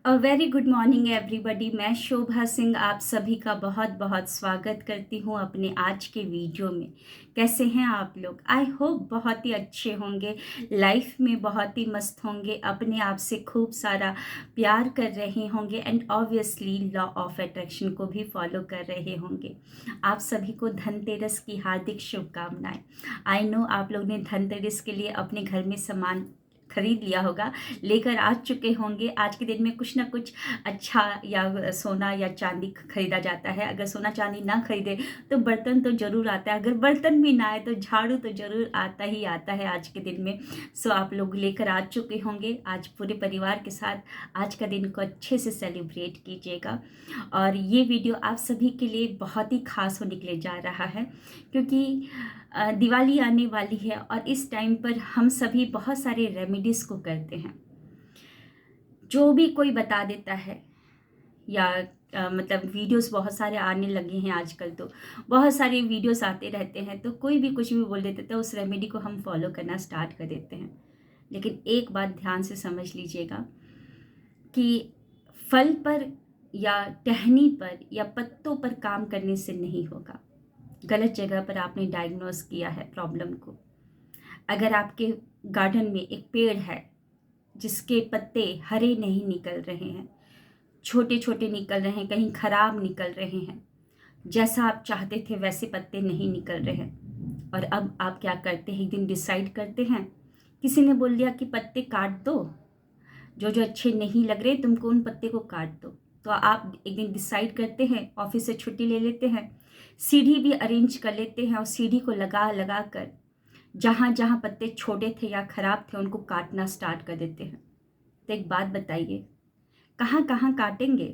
Very good morning everybody. मैं शोभा सिंह आप सभी का बहुत बहुत स्वागत करती हूँ अपने आज के वीडियो में। कैसे हैं आप लोग? आई होप बहुत ही अच्छे होंगे, लाइफ में बहुत ही मस्त होंगे, अपने आप से खूब सारा प्यार कर रहे होंगे and obviously law of attraction को भी फॉलो कर रहे होंगे। आप सभी को धनतेरस की हार्दिक शुभकामनाएं। आई नो आप लोग ने धनतेरस के लिए अपने घर में सामान खरीद लिया होगा, लेकर आ चुके होंगे। आज के दिन में कुछ ना कुछ अच्छा या सोना या चांदी खरीदा जाता है। अगर सोना चांदी ना खरीदे तो बर्तन तो ज़रूर आता है, अगर बर्तन भी ना आए तो झाड़ू तो ज़रूर आता ही आता है आज के दिन में। सो आप लोग लेकर आ चुके होंगे। आज पूरे परिवार के साथ आज का दिन को अच्छे से सेलिब्रेट कीजिएगा। और ये वीडियो आप सभी के लिए बहुत ही खास होने के लिए जा रहा है, क्योंकि दिवाली आने वाली है और इस टाइम पर हम सभी बहुत सारे रेमेडीज़ को करते हैं। जो भी कोई बता देता है या मतलब वीडियोस बहुत सारे आने लगे हैं आजकल, तो बहुत सारे वीडियोस आते रहते हैं, तो कोई भी कुछ भी बोल देते तो उस रेमेडी को हम फॉलो करना स्टार्ट कर देते हैं। लेकिन एक बात ध्यान से समझ लीजिएगा कि फल पर या टहनी पर या पत्तों पर काम करने से नहीं होगा। गलत जगह पर आपने डायग्नोस किया है प्रॉब्लम को। अगर आपके गार्डन में एक पेड़ है जिसके पत्ते हरे नहीं निकल रहे हैं, छोटे छोटे निकल रहे हैं, कहीं खराब निकल रहे हैं, जैसा आप चाहते थे वैसे पत्ते नहीं निकल रहे हैं, और अब आप क्या करते हैं? एक दिन डिसाइड करते हैं, किसी ने बोल दिया कि पत्ते काट दो, जो जो अच्छे नहीं लग रहे तुमको उन पत्ते को काट दो। तो आप एक दिन डिसाइड करते हैं, ऑफिस से छुट्टी ले लेते हैं, सीढ़ी भी अरेंज कर लेते हैं और सीढ़ी को लगा लगा कर जहाँ जहाँ पत्ते छोटे थे या खराब थे उनको काटना स्टार्ट कर देते हैं। तो एक बात बताइए, कहाँ कहाँ काटेंगे?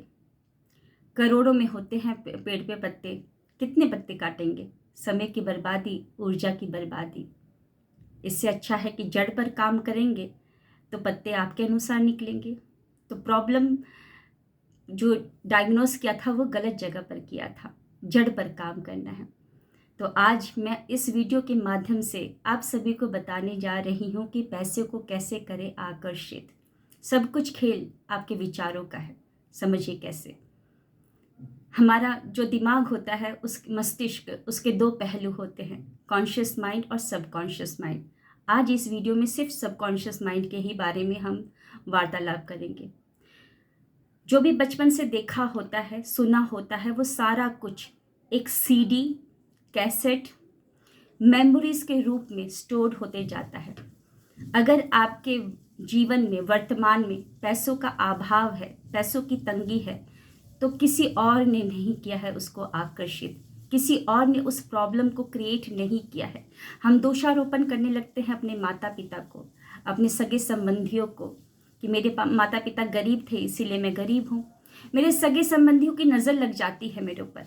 करोड़ों में होते हैं पेड़ पे पत्ते, कितने पत्ते काटेंगे? समय की बर्बादी, ऊर्जा की बर्बादी। इससे अच्छा है कि जड़ पर काम करेंगे तो पत्ते आपके अनुसार निकलेंगे। तो प्रॉब्लम जो डायग्नोस किया था वो गलत जगह पर किया था, जड़ पर काम करना है। तो आज मैं इस वीडियो के माध्यम से आप सभी को बताने जा रही हूँ कि पैसे को कैसे करें आकर्षित। सब कुछ खेल आपके विचारों का है। समझिए कैसे। हमारा जो दिमाग होता है, उस मस्तिष्क, उसके दो पहलू होते हैं, कॉन्शियस माइंड और सबकॉन्शियस माइंड। आज इस वीडियो में सिर्फ सबकॉन्शियस माइंड के ही बारे में हम वार्तालाप करेंगे। जो भी बचपन से देखा होता है, सुना होता है, वो सारा कुछ एक सीडी, कैसेट, मेमोरीज के रूप में स्टोर्ड होते जाता है। अगर आपके जीवन में वर्तमान में पैसों का अभाव है, पैसों की तंगी है, तो किसी और ने नहीं किया है उसको आकर्षित, किसी और ने उस प्रॉब्लम को क्रिएट नहीं किया है। हम दोषारोपण करने लगते हैं अपने माता पिता को, अपने सगे संबंधियों को, कि मेरे माता पिता गरीब थे इसीलिए मैं गरीब हूँ। मेरे सगे संबंधियों की नज़र लग जाती है मेरे ऊपर।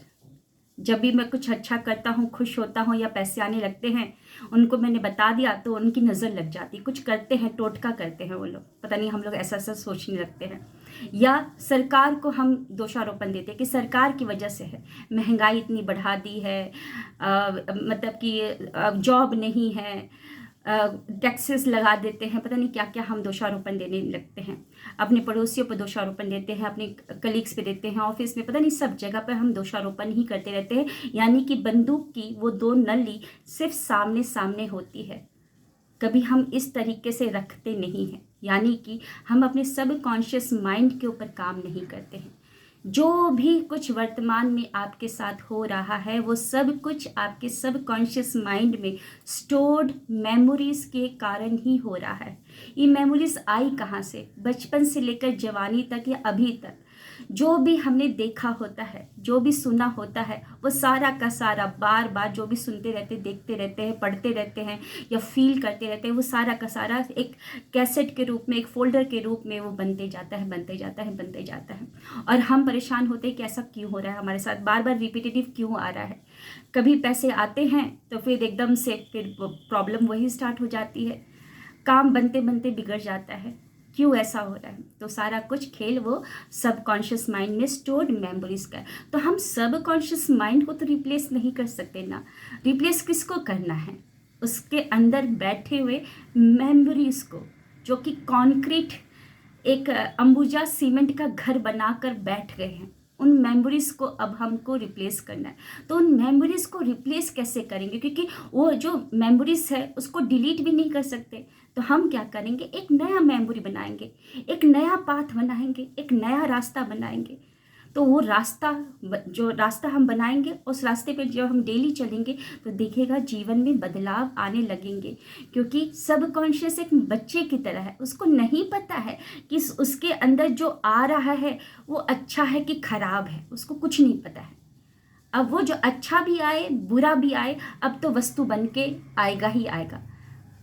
जब भी मैं कुछ अच्छा करता हूँ, खुश होता हूँ या पैसे आने लगते हैं, उनको मैंने बता दिया तो उनकी नज़र लग जाती। कुछ करते हैं, टोटका करते हैं वो लोग, पता नहीं हम लोग ऐसा ऐसा सोचने लगते हैं। या सरकार को हम दोषारोपण देते हैं कि सरकार की वजह से है, महंगाई इतनी बढ़ा दी है, मतलब कि जॉब नहीं है, टैक्सेस लगा देते हैं, पता नहीं क्या क्या हम दोषारोपण देने लगते हैं। अपने पड़ोसियों पर दोषारोपण देते हैं, अपने कलीग्स पे देते हैं, ऑफिस में, पता नहीं सब जगह पर हम दोषारोपण ही करते रहते हैं। यानी कि बंदूक की वो दो नली सिर्फ सामने सामने होती है, कभी हम इस तरीके से रखते नहीं हैं। यानी कि हम अपने सब कॉन्शियस माइंड के ऊपर काम नहीं करते हैं। जो भी कुछ वर्तमान में आपके साथ हो रहा है वो सब कुछ आपके सब कॉन्शियस माइंड में स्टोर्ड मेमोरीज के कारण ही हो रहा है। ये मेमोरीज आई कहाँ से? बचपन से लेकर जवानी तक या अभी तक जो भी हमने देखा होता है, जो भी सुना होता है, वो सारा का सारा बार बार जो भी सुनते रहते, देखते रहते हैं, पढ़ते रहते हैं या फील करते रहते हैं, वो सारा का सारा एक कैसेट के रूप में, एक फोल्डर के रूप में वो बनते जाता है, बनते जाता है, बनते जाता है। और हम परेशान होते हैं कि ऐसा क्यों हो रहा है हमारे साथ, बार बार रिपीटेटिव क्यों आ रहा है। कभी पैसे आते हैं तो फिर एकदम से फिर प्रॉब्लम वही स्टार्ट हो जाती है, काम बनते बनते बिगड़ जाता है। क्यों ऐसा हो रहा है? तो सारा कुछ खेल वो सबकॉन्शियस माइंड में स्टोर्ड मेमोरीज का है। तो हम सबकॉन्शियस माइंड को तो रिप्लेस नहीं कर सकते ना। रिप्लेस किसको करना है? उसके अंदर बैठे हुए मेमोरीज को, जो कि कॉन्क्रीट एक अंबुजा सीमेंट का घर बनाकर बैठ गए हैं। उन मेमोरीज़ को अब हमको रिप्लेस करना है। तो उन मेमोरीज़ को रिप्लेस कैसे करेंगे, क्योंकि वो जो मेमोरीज़ है उसको डिलीट भी नहीं कर सकते। तो हम क्या करेंगे, एक नया मेमोरी बनाएंगे, एक नया पाथ बनाएंगे, एक नया रास्ता बनाएंगे। तो वो रास्ता, जो रास्ता हम बनाएंगे, उस रास्ते पे जब हम डेली चलेंगे तो देखिएगा जीवन में बदलाव आने लगेंगे। क्योंकि सबकॉन्शियस एक बच्चे की तरह है, उसको नहीं पता है कि उसके अंदर जो आ रहा है वो अच्छा है कि खराब है, उसको कुछ नहीं पता है। अब वो जो अच्छा भी आए बुरा भी आए, अब तो वस्तु बन के आएगा ही आएगा।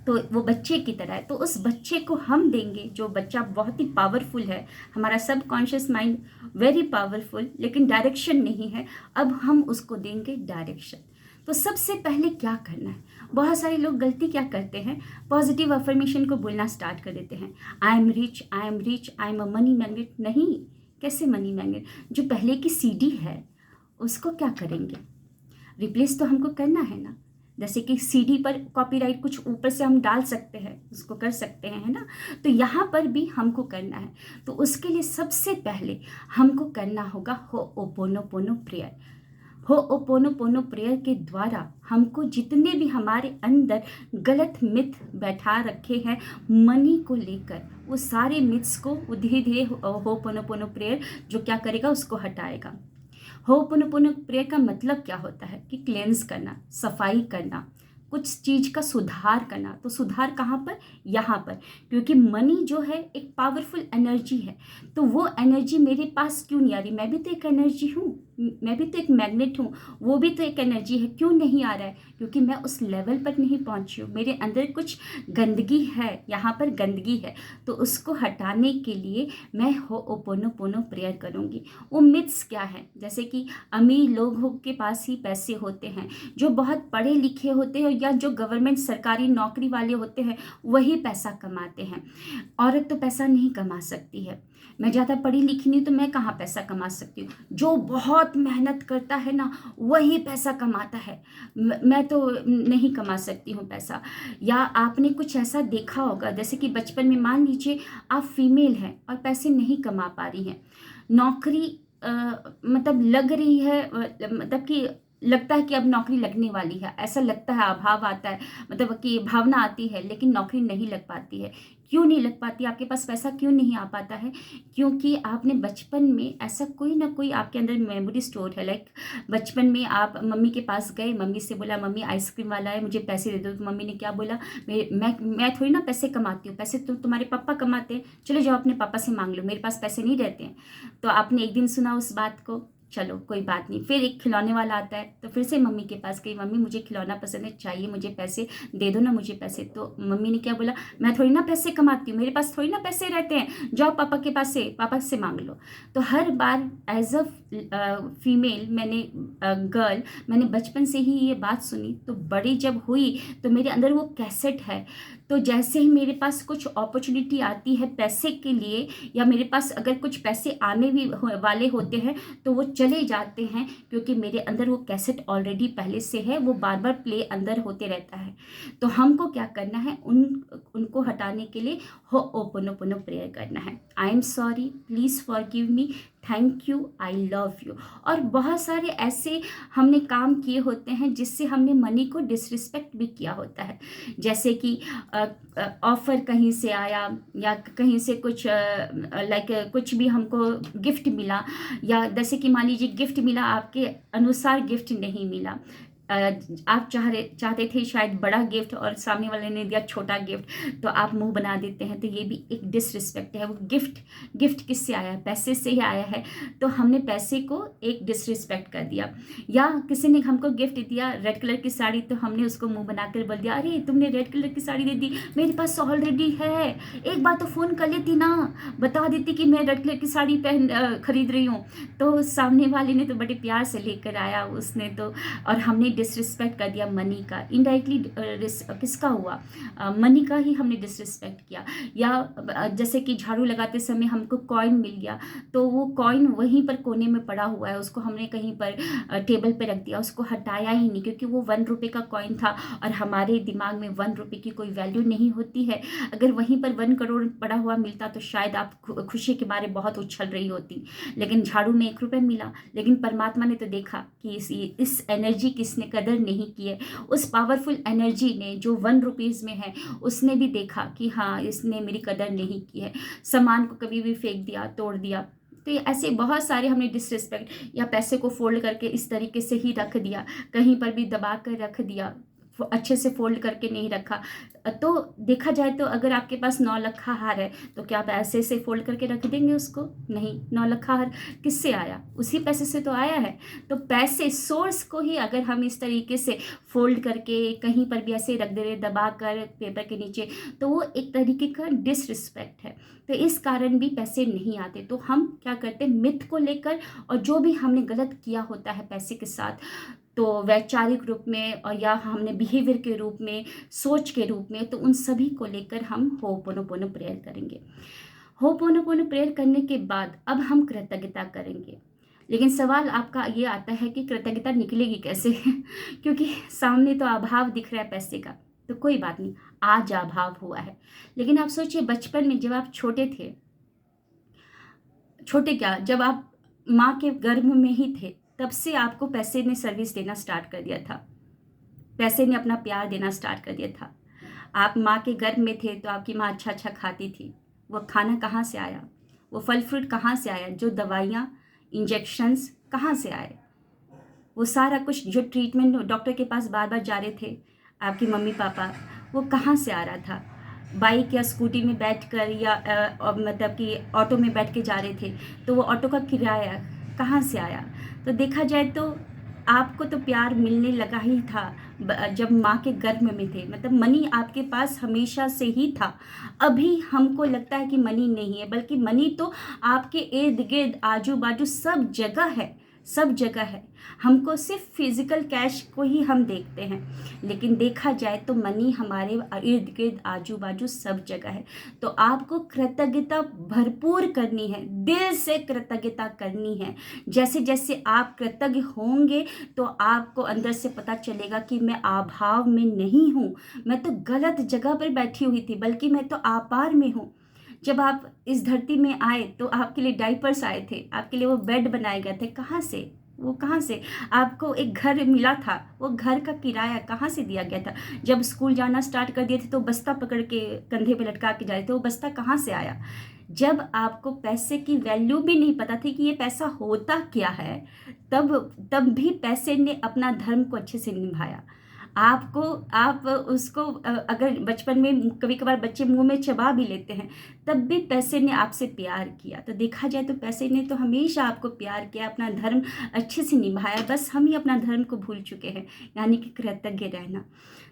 तो वो बच्चे की तरह है। तो उस बच्चे को हम देंगे, जो बच्चा बहुत ही पावरफुल है, हमारा सबकॉन्शियस माइंड वेरी पावरफुल, लेकिन डायरेक्शन नहीं है। अब हम उसको देंगे डायरेक्शन। तो सबसे पहले क्या करना है, बहुत सारे लोग गलती क्या करते हैं, पॉजिटिव अफर्मेशन को बोलना स्टार्ट कर देते हैं। I am rich, I am rich, I am a money magnet. नहीं, कैसे मनी मैग्नेट? जो पहले की सीडी है उसको क्या करेंगे, रिप्लेस तो हमको करना है ना। जैसे कि सीडी पर कॉपीराइट कुछ ऊपर से हम डाल सकते हैं, उसको कर सकते हैं, है ना। तो यहाँ पर भी हमको करना है। तो उसके लिए सबसे पहले हमको करना होगा होओपोनोपोनो प्रेयर। होओपोनोपोनो प्रेयर के द्वारा हमको जितने भी हमारे अंदर गलत मिथ बैठा रखे हैं मनी को लेकर, वो सारे मिथ्स को धीरे धीरे होओपोनोपोनो प्रेयर जो क्या करेगा, उसको हटाएगा। होपोनोपोनो प्रेयर का मतलब क्या होता है कि क्लेंस करना, सफाई करना, कुछ चीज़ का सुधार करना। तो सुधार कहाँ पर, यहाँ पर। क्योंकि मनी जो है एक पावरफुल एनर्जी है, तो वो एनर्जी मेरे पास क्यों नहीं आ रही? मैं भी तो एक एनर्जी हूँ, मैं भी तो एक मैग्नेट हूँ, वो भी तो एक एनर्जी है, क्यों नहीं आ रहा है? क्योंकि मैं उस लेवल पर नहीं पहुँची हूँ, मेरे अंदर कुछ गंदगी है, यहाँ पर गंदगी है। तो उसको हटाने के लिए मैं होओपोनोपोनो प्रेयर करूँगी। वो मिथ्स क्या है, जैसे कि अमीर लोगों के पास ही पैसे होते हैं, जो बहुत पढ़े लिखे होते हैं या जो गवर्नमेंट सरकारी नौकरी वाले होते हैं वही पैसा कमाते हैं। औरत तो पैसा नहीं कमा सकती है, मैं ज़्यादा पढ़ी लिखी नहीं तो मैं कहाँ पैसा कमा सकती हूँ। जो बहुत मेहनत करता है ना वही पैसा कमाता है, मैं तो नहीं कमा सकती हूँ पैसा। या आपने कुछ ऐसा देखा होगा, जैसे कि बचपन में मान लीजिए आप फीमेल हैं और पैसे नहीं कमा पा रही हैं, नौकरी मतलब लग रही है, मतलब कि लगता है कि अब नौकरी लगने वाली है, ऐसा लगता है, अभाव आता है, मतलब कि भावना आती है, लेकिन नौकरी नहीं लग पाती है। क्यों नहीं लग पाती? आपके पास पैसा क्यों नहीं आ पाता है? क्योंकि आपने बचपन में ऐसा कोई ना कोई आपके अंदर मेमोरी स्टोर है। लाइक बचपन में आप मम्मी के पास गए, मम्मी से बोला मम्मी आइसक्रीम वाला है मुझे पैसे दे दो, तो मम्मी ने क्या बोला, मैं थोड़ी ना पैसे कमाती हूँ, पैसे तो तुम्हारे पापा कमाते हैं, चलो जाओ अपने पापा से मांग लो, मेरे पास पैसे नहीं रहते हैं। तो आपने एक दिन सुना उस बात को, चलो कोई बात नहीं। फिर एक खिलौने वाला आता है, तो फिर से मम्मी के पास गई, मम्मी मुझे खिलौना पसंद है, चाहिए मुझे पैसे, दे दो ना मुझे पैसे। तो मम्मी ने क्या बोला, मैं थोड़ी ना पैसे कमाती हूँ, मेरे पास थोड़ी ना पैसे रहते हैं, जाओ पापा के पास से, पापा से मांग लो। तो हर बार एज अ फीमेल मैंने गर्ल मैंने बचपन से ही ये बात सुनी। तो बड़ी जब हुई तो मेरे अंदर वो कैसेट है। तो जैसे ही मेरे पास कुछ अपॉर्चुनिटी आती है पैसे के लिए, या मेरे पास अगर कुछ पैसे आने भी वाले होते हैं तो वो चले जाते हैं, क्योंकि मेरे अंदर वो कैसेट ऑलरेडी पहले से है, वो बार बार प्ले अंदर होते रहता है। तो हमको क्या करना है, उनको हटाने के लिए होओपोनोपोनो प्रेयर करना है। I am sorry, please forgive me, thank you, I love you. और बहुत सारे ऐसे हमने काम किए होते हैं जिससे हमने मनी को डिसरिस्पेक्ट भी किया होता है। जैसे कि ऑफ़र कहीं से आया, या कहीं से कुछ लाइक कुछ भी हमको गिफ्ट मिला, या जैसे कि मान लीजिए गिफ्ट मिला, आपके अनुसार गिफ्ट नहीं मिला, आप चाहते थे शायद बड़ा गिफ्ट और सामने वाले ने दिया छोटा गिफ्ट, तो आप मुंह बना देते हैं। तो ये भी एक डिसरिस्पेक्ट है। वो गिफ्ट किससे आया है? पैसे से ही आया है, तो हमने पैसे को एक डिसरिस्पेक्ट कर दिया। या किसी ने हमको गिफ्ट दिया रेड कलर की साड़ी, तो हमने उसको मुंह बनाकर बोल दिया, अरे तुमने रेड कलर की साड़ी दे दी, मेरे पास ऑलरेडी है, एक बार तो फ़ोन कर लेती ना, बता देती कि मैं रेड कलर की साड़ी खरीद रही हूँ। तो सामने वाले ने तो बड़े प्यार से लेकर आया उसने तो, और हमने डिसरिस्पेक्ट कर दिया मनी का, इनडायरेक्टली किसका हुआ, मनी का ही हमने डिसरिस्पेक्ट किया। या जैसे कि झाड़ू लगाते समय हमको कॉइन मिल गया, तो वो कॉइन वहीं पर कोने में पड़ा हुआ है, उसको हमने कहीं पर टेबल पे रख दिया, उसको हटाया ही नहीं, क्योंकि वो 1 रुपये का कॉइन था और हमारे दिमाग में 1 रुपये की कोई वैल्यू नहीं होती है। अगर वहीं पर 1 करोड़ पड़ा हुआ मिलता तो शायद आप खुशी के मारे बहुत उछल रही होती, लेकिन झाड़ू में 1 रुपये मिला। लेकिन परमात्मा ने तो देखा कि इस एनर्जी की इसने कदर नहीं की है, उस पावरफुल एनर्जी ने जो 1 रुपीज़ में है उसने भी देखा कि हाँ इसने मेरी कदर नहीं की है, सामान को कभी भी फेंक दिया, तोड़ दिया। तो ये ऐसे बहुत सारे हमने डिसरिस्पेक्ट, या पैसे को फोल्ड करके इस तरीके से ही रख दिया, कहीं पर भी दबा कर रख दिया, अच्छे से फोल्ड करके नहीं रखा। तो देखा जाए तो अगर आपके पास 9 लखा हार है तो क्या आप ऐसे से फोल्ड करके रख देंगे उसको? नहीं। 9 लखा हार किससे आया? उसी पैसे से तो आया है। तो पैसे सोर्स को ही अगर हम इस तरीके से फोल्ड करके कहीं पर भी ऐसे रख दे रहे, दबा कर पेपर के नीचे, तो वो एक तरीके का डिसरिस्पेक्ट है। तो इस कारण भी पैसे नहीं आते। तो हम क्या करते हैं, मिथ को लेकर और जो भी हमने गलत किया होता है पैसे के साथ, तो वैचारिक रूप में और या हमने बिहेवियर के रूप में, सोच के रूप में, तो उन सभी को लेकर हम होपोनोपोनो प्रेयर करेंगे। होपोनोपोनो प्रेयर करने के बाद अब हम कृतज्ञता करेंगे। लेकिन सवाल आपका ये आता है कि कृतज्ञता निकलेगी कैसे? क्योंकि सामने तो अभाव दिख रहा है पैसे का। तो कोई बात नहीं, आज अभाव हुआ है, लेकिन आप सोचिए बचपन में जब आप छोटे थे, छोटे क्या, जब आप माँ के गर्भ में ही थे, तब से आपको पैसे ने सर्विस देना स्टार्ट कर दिया था, पैसे ने अपना प्यार देना स्टार्ट कर दिया था। आप माँ के गर्भ में थे तो आपकी माँ अच्छा अच्छा खाती थी, वो खाना कहाँ से आया, वो फल फ्रूट कहाँ से आया, जो दवाइयाँ इंजेक्शंस कहाँ से आए, वो सारा कुछ जो ट्रीटमेंट डॉक्टर के पास बार बार जा रहे थे आपकी मम्मी पापा, वो कहाँ से आ रहा था? बाइक या स्कूटी में बैठकर या मतलब कि ऑटो में बैठ के जा रहे थे, तो वो ऑटो का किराया कहाँ से आया? तो देखा जाए तो आपको तो प्यार मिलने लगा ही था जब माँ के गर्भ में थे, मतलब मनी आपके पास हमेशा से ही था। अभी हमको लगता है कि मनी नहीं है, बल्कि मनी तो आपके इर्द गिर्द आजू बाजू सब जगह है, सब जगह है। हमको सिर्फ फिजिकल कैश को ही हम देखते हैं, लेकिन देखा जाए तो मनी हमारे इर्द गिर्द आजू बाजू सब जगह है। तो आपको कृतज्ञता भरपूर करनी है, दिल से कृतज्ञता करनी है। जैसे जैसे आप कृतज्ञ होंगे तो आपको अंदर से पता चलेगा कि मैं अभाव में नहीं हूँ, मैं तो गलत जगह पर बैठी हुई थी, बल्कि मैं तो आपार में हूँ। जब आप इस धरती में आए तो आपके लिए डाइपर्स आए थे, आपके लिए वो बेड बनाए गए थे, कहाँ से? वो कहाँ से? आपको एक घर मिला था, वो घर का किराया कहाँ से दिया गया था? जब स्कूल जाना स्टार्ट कर दिए थे तो बस्ता पकड़ के कंधे पे लटका के जा रहे थे, वो बस्ता कहाँ से आया? जब आपको पैसे की वैल्यू भी नहीं पता थी कि ये पैसा होता क्या है, तब भी पैसे ने अपना धर्म को अच्छे से निभाया। आपको आप उसको अगर बचपन में कभी कभार बच्चे मुंह में चबा भी लेते हैं, तब भी पैसे ने आपसे प्यार किया। तो देखा जाए तो पैसे ने तो हमेशा आपको प्यार किया, अपना धर्म अच्छे से निभाया, बस हम ही अपना धर्म को भूल चुके हैं, यानी कि कृतज्ञ रहना।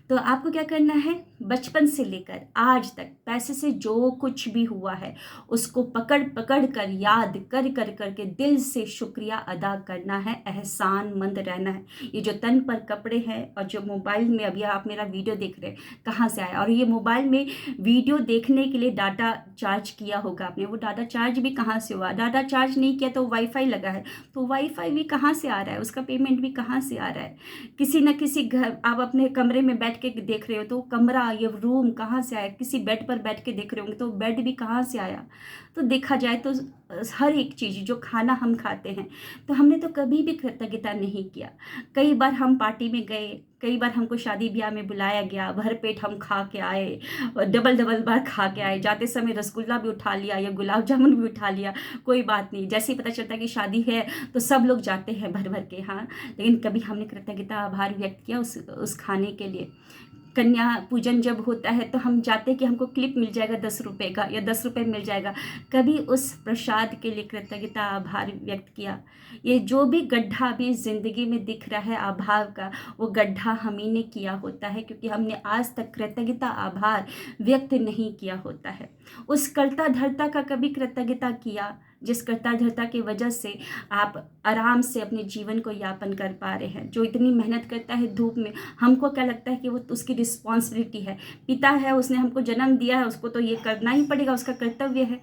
तो आपको क्या करना है, बचपन से लेकर आज तक पैसे से जो कुछ भी हुआ है उसको पकड़ पकड़ कर याद कर कर करके दिल से शुक्रिया अदा करना है, एहसानमंद रहना है। ये जो तन पर कपड़े हैं और जो मोबाइल में अभी आप मेरा वीडियो देख रहे हैं कहाँ से आया, और ये मोबाइल में वीडियो देखने के लिए डाटा चार्ज किया होगा आपने, वो डाटा चार्ज भी कहाँ से हुआ? डाटा चार्ज नहीं किया तो वाईफाई लगा है, तो वाईफाई भी कहाँ से आ रहा है, उसका पेमेंट भी कहाँ से आ रहा है? किसी न किसी घर आप अपने कमरे में बैठ के देख रहे हो तो कमरा, ये रूम कहाँ से आया? किसी बेड पर बैठ के देख रहे होंगे तो बेड भी कहाँ से आया? तो देखा जाए तो हर एक चीज़, जो खाना हम खाते हैं, तो हमने तो कभी भी कृतज्ञता नहीं किया। कई बार हम पार्टी में गए, कई बार हमको शादी ब्याह में बुलाया गया, भर पेट हम खा के आए, और डबल डबल बार खा के आए, जाते समय रसगुल्ला भी उठा लिया या गुलाब जामुन भी उठा लिया, कोई बात नहीं, जैसे ही पता चलता है कि शादी है तो सब लोग जाते हैं भर भर के, हाँ। लेकिन कभी हमने कृतज्ञता आभार व्यक्त किया उस खाने के लिए? कन्या पूजन जब होता है तो हम चाहते हैं कि हमको क्लिप मिल जाएगा 10 रुपये का, या 10 रुपये मिल जाएगा, कभी उस प्रसाद के लिए कृतज्ञता आभार व्यक्त किया? ये जो भी गड्ढा भी ज़िंदगी में दिख रहा है अभाव का, वो गड्ढा हम ही ने किया होता है, क्योंकि हमने आज तक कृतज्ञता आभार व्यक्त नहीं किया होता है। उस कर्ता धर्ता का कभी कृतज्ञता किया? जिस कर्ता धर्ता की वजह से आप आराम से अपने जीवन को यापन कर पा रहे हैं। जो इतनी मेहनत करता है धूप में, हमको क्या लगता है कि वो उसकी रिस्पॉन्सिबिलिटी है, पिता है, उसने हमको जन्म दिया है, उसको तो ये करना ही पड़ेगा, उसका कर्तव्य है।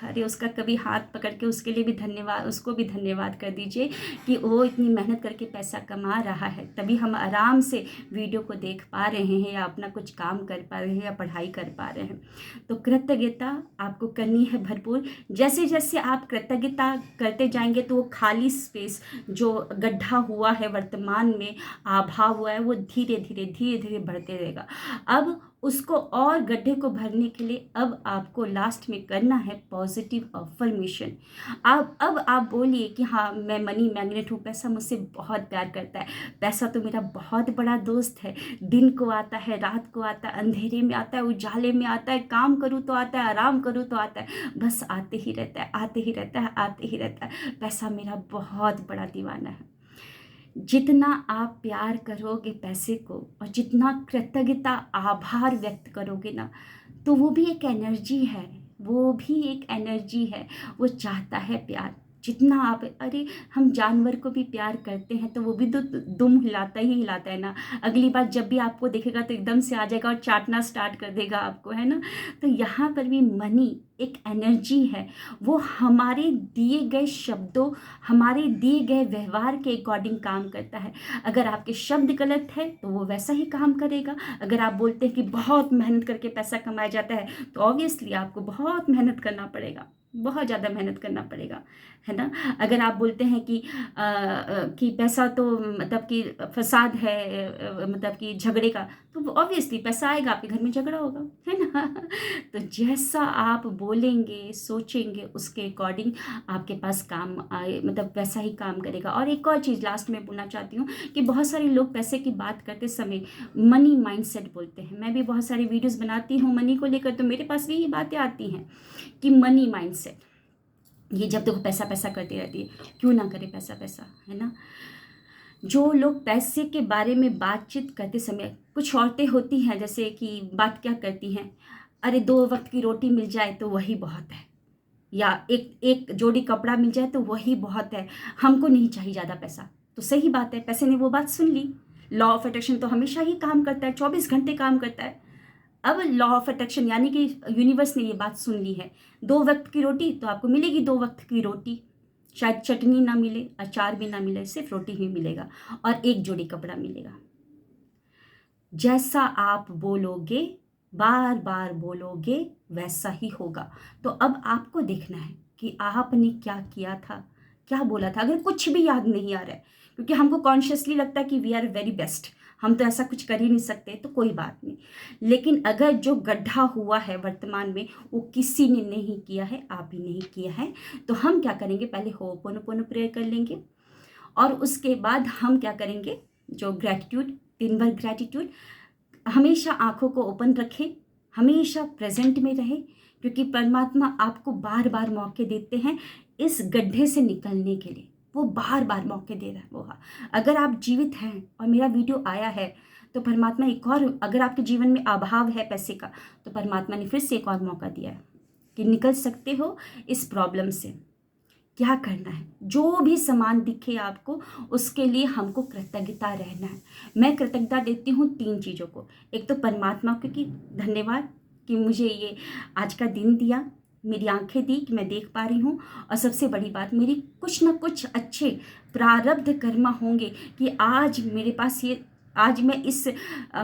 अरे उसका कभी हाथ पकड़ के उसके लिए भी धन्यवाद, उसको भी धन्यवाद कर दीजिए कि वो इतनी मेहनत करके पैसा कमा रहा है, तभी हम आराम से वीडियो को देख पा रहे हैं या अपना कुछ काम कर पा रहे हैं या पढ़ाई कर पा रहे हैं। तो कृतज्ञता आपको करनी है भरपूर। जैसे जैसे आप कृतज्ञता करते जाएंगे तो वो खाली स्पेस जो गड्ढा हुआ है वर्तमान में, अभाव हुआ है, वो धीरे धीरे धीरे धीरे बढ़ते रहेगा। अब उसको और गड्ढे को भरने के लिए अब आपको लास्ट में करना है पॉजिटिव अफर्मेशन। अब आप बोलिए कि हाँ मैं मनी मैग्नेट हूँ, पैसा मुझसे बहुत प्यार करता है, पैसा तो मेरा बहुत बड़ा दोस्त है, दिन को आता है, रात को आता है, अंधेरे में आता है, उजाले में आता है, काम करूँ तो आता है, आराम करूँ तो आता है, बस आते ही रहता है, आते ही रहता है, आते ही रहता है। पैसा मेरा बहुत बड़ा दीवाना है। जितना आप प्यार करोगे पैसे को और जितना कृतज्ञता आभार व्यक्त करोगे ना, तो वो भी एक एनर्जी है, वो भी एक एनर्जी है, वो चाहता है प्यार। जितना आप, अरे हम जानवर को भी प्यार करते हैं तो वो भी तो दुम हिलाता ही हिलाता है ना, अगली बार जब भी आपको देखेगा तो एकदम से आ जाएगा और चाटना स्टार्ट कर देगा आपको, है ना। तो यहाँ पर भी मनी एक एनर्जी है, वो हमारे दिए गए शब्दों, हमारे दिए गए व्यवहार के अकॉर्डिंग काम करता है। अगर आपके शब्द गलत है तो वो वैसा ही काम करेगा। अगर आप बोलते हैं कि बहुत मेहनत करके पैसा कमाया जाता है तो ऑब्वियसली आपको बहुत मेहनत करना पड़ेगा, बहुत ज़्यादा मेहनत करना पड़ेगा, है ना। अगर आप बोलते हैं कि पैसा तो मतलब कि फसाद है, मतलब कि झगड़े का, तो ऑब्वियसली पैसा आएगा, आपके घर में झगड़ा होगा, है ना। तो जैसा आप बोलेंगे सोचेंगे उसके अकॉर्डिंग आपके पास काम आए, मतलब वैसा ही काम करेगा। और एक और चीज़ लास्ट में बोलना चाहती हूँ कि बहुत सारे लोग पैसे की बात करते समय मनी माइंडसेट बोलते हैं। मैं भी बहुत सारी वीडियोस बनाती हूँ मनी को लेकर, तो मेरे पास भी ये बातें आती हैं कि मनी माइंडसेट, ये जब देखो पैसा पैसा करती रहती है, क्यों ना करे पैसा पैसा, है ना। जो लोग पैसे के बारे में बातचीत करते समय, कुछ औरतें होती हैं जैसे कि बात क्या करती हैं, अरे 2 वक्त की रोटी मिल जाए तो वही बहुत है, या एक एक जोड़ी कपड़ा मिल जाए तो वही बहुत है, हमको नहीं चाहिए ज़्यादा पैसा। तो सही बात है, पैसे ने वो बात सुन ली। लॉ ऑफ अट्रैक्शन तो हमेशा ही काम करता है, 24 घंटे काम करता है। अब लॉ ऑफ अट्रैक्शन यानी कि यूनिवर्स ने ये बात सुन ली है, 2 वक्त की रोटी तो आपको मिलेगी, 2 वक्त की रोटी, शायद चटनी ना मिले, अचार भी ना मिले, सिर्फ रोटी ही मिलेगा और एक जोड़ी कपड़ा मिलेगा। जैसा आप बोलोगे, बार बार बोलोगे, वैसा ही होगा। तो अब आपको देखना है कि आपने क्या किया था, क्या बोला था। अगर कुछ भी याद नहीं आ रहा है, क्योंकि हमको कॉन्शियसली लगता है कि वी आर वेरी बेस्ट, हम तो ऐसा कुछ कर ही नहीं सकते, तो कोई बात नहीं। लेकिन अगर जो गड्ढा हुआ है वर्तमान में वो किसी ने नहीं किया है, आप ही नहीं किया है, तो हम क्या करेंगे, पहले होपोनोपोनो प्रेयर कर लेंगे और उसके बाद हम क्या करेंगे, जो ग्रैटिट्यूड, दिन भर ग्रैटिट्यूड, हमेशा आंखों को ओपन रखें, हमेशा प्रेजेंट में रहे, क्योंकि परमात्मा आपको बार बार मौके देते हैं इस गड्ढे से निकलने के लिए, वो बार बार मौके दे रहा है। वो अगर आप जीवित हैं और मेरा वीडियो आया है तो परमात्मा एक और, अगर आपके जीवन में अभाव है पैसे का तो परमात्मा ने फिर से एक और मौका दिया है कि निकल सकते हो इस प्रॉब्लम से। क्या करना है, जो भी सामान दिखे आपको उसके लिए हमको कृतज्ञता रहना है। मैं कृतज्ञता देती हूँ 3 चीज़ों को। एक तो परमात्मा को कि धन्यवाद कि मुझे ये आज का दिन दिया, मेरी आंखें दी कि मैं देख पा रही हूँ, और सबसे बड़ी बात, मेरी कुछ ना कुछ अच्छे प्रारब्ध कर्म होंगे कि आज मेरे पास ये, आज मैं इस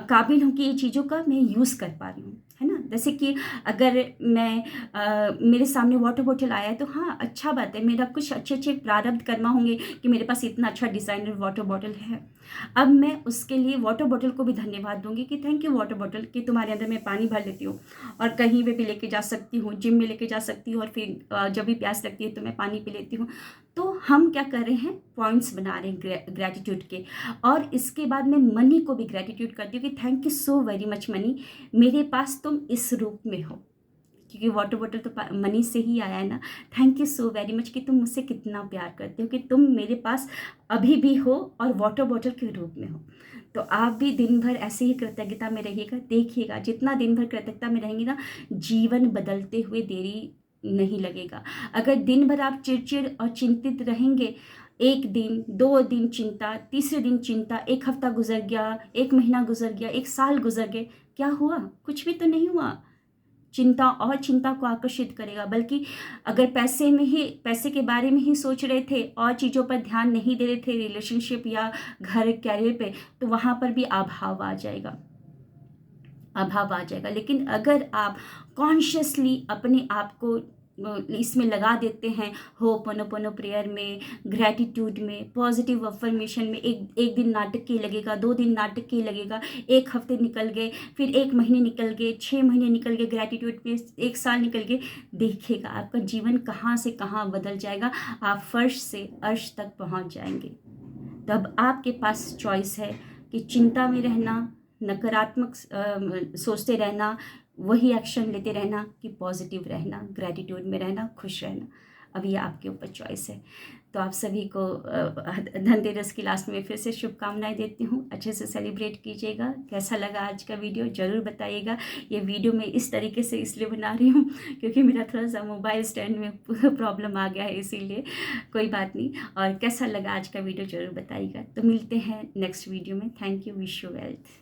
काबिल हूँ कि ये चीज़ों का मैं यूज़ कर पा रही हूँ, है ना। जैसे कि अगर मैं मेरे सामने वाटर बॉटल आया है तो हाँ अच्छा बात है, मेरा कुछ अच्छे अच्छे प्रारब्ध कर्म होंगे कि मेरे पास इतना अच्छा डिज़ाइनर वाटर बॉटल है। अब मैं उसके लिए वाटर बॉटल को भी धन्यवाद दूंगी कि थैंक यू वाटर बॉटल, कि तुम्हारे अंदर मैं पानी भर लेती हूँ और कहीं पे भी लेके जा सकती हूँ, जिम में लेके जा सकती हूँ, और फिर जब भी प्यास लगती है तो मैं पानी पी लेती हूँ। तो हम क्या कर रहे हैं, पॉइंट्स बना रहे हैं ग्रैटिट्यूड के। और इसके बाद मैं मनी को भी ग्रैटिट्यूड करती हूँ कि thank you so very much money, मेरे पास तुम इस रूप में हो, क्योंकि वाटर बॉटल तो मनी से ही आया है ना। Thank you so very much कि तुम मुझसे कितना प्यार करते हो कि तुम मेरे पास अभी भी हो और वाटर बॉटल के रूप में हो। तो आप भी दिन भर ऐसे ही कृतज्ञता में रहिएगा, देखिएगा जितना दिन भर कृतज्ञता में रहेंगे ना, जीवन बदलते हुए देरी नहीं लगेगा। अगर दिन भर आप चिड़चिड़ और चिंतित रहेंगे, 1 दिन, 2 दिन चिंता, तीसरे दिन चिंता, 1 हफ्ता गुज़र गया, 1 महीना गुज़र गया, 1 साल गुज़र गए, क्या हुआ? कुछ भी तो नहीं हुआ। चिंता और चिंता को आकर्षित करेगा, बल्कि अगर पैसे के बारे में ही सोच रहे थे और चीज़ों पर ध्यान नहीं दे रहे थे, रिलेशनशिप या घर, करियर पे, तो वहाँ पर भी अभाव आ जाएगा। लेकिन अगर आप कॉन्शियसली अपने आप को इसमें लगा देते हैं, होपोनोपोनो प्रेयर में, ग्रैटिट्यूड में, पॉजिटिव अफर्मेशन में, एक दिन नाटकीय लगेगा, 2 दिन नाटकीय लगेगा, 1 हफ्ते निकल गए, फिर 1 महीने निकल गए, 6 महीने निकल गए, ग्रैटिट्यूड पे 1 साल निकल गए, देखिएगा आपका जीवन कहाँ से कहाँ बदल जाएगा, आप फर्श से अर्श तक पहुँच जाएंगे। तब आपके पास चॉइस है कि चिंता में रहना, नकारात्मक सोचते रहना, वही एक्शन लेते रहना, कि पॉजिटिव रहना, ग्रैटिट्यूड में रहना, खुश रहना। अब ये आपके ऊपर चॉइस है। तो आप सभी को धनतेरस की लास्ट में फिर से शुभकामनाएं देती हूँ। अच्छे से सेलिब्रेट कीजिएगा। कैसा लगा आज का वीडियो ज़रूर बताइएगा। ये वीडियो मैं इस तरीके से इसलिए बना रही हूँ क्योंकि मेरा थोड़ा सा मोबाइल स्टैंड में प्रॉब्लम आ गया है, इसीलिए। कोई बात नहीं। और कैसा लगा आज का वीडियो ज़रूर बताइएगा। तो मिलते हैं नेक्स्ट वीडियो में। Thank you. Wish you wealth.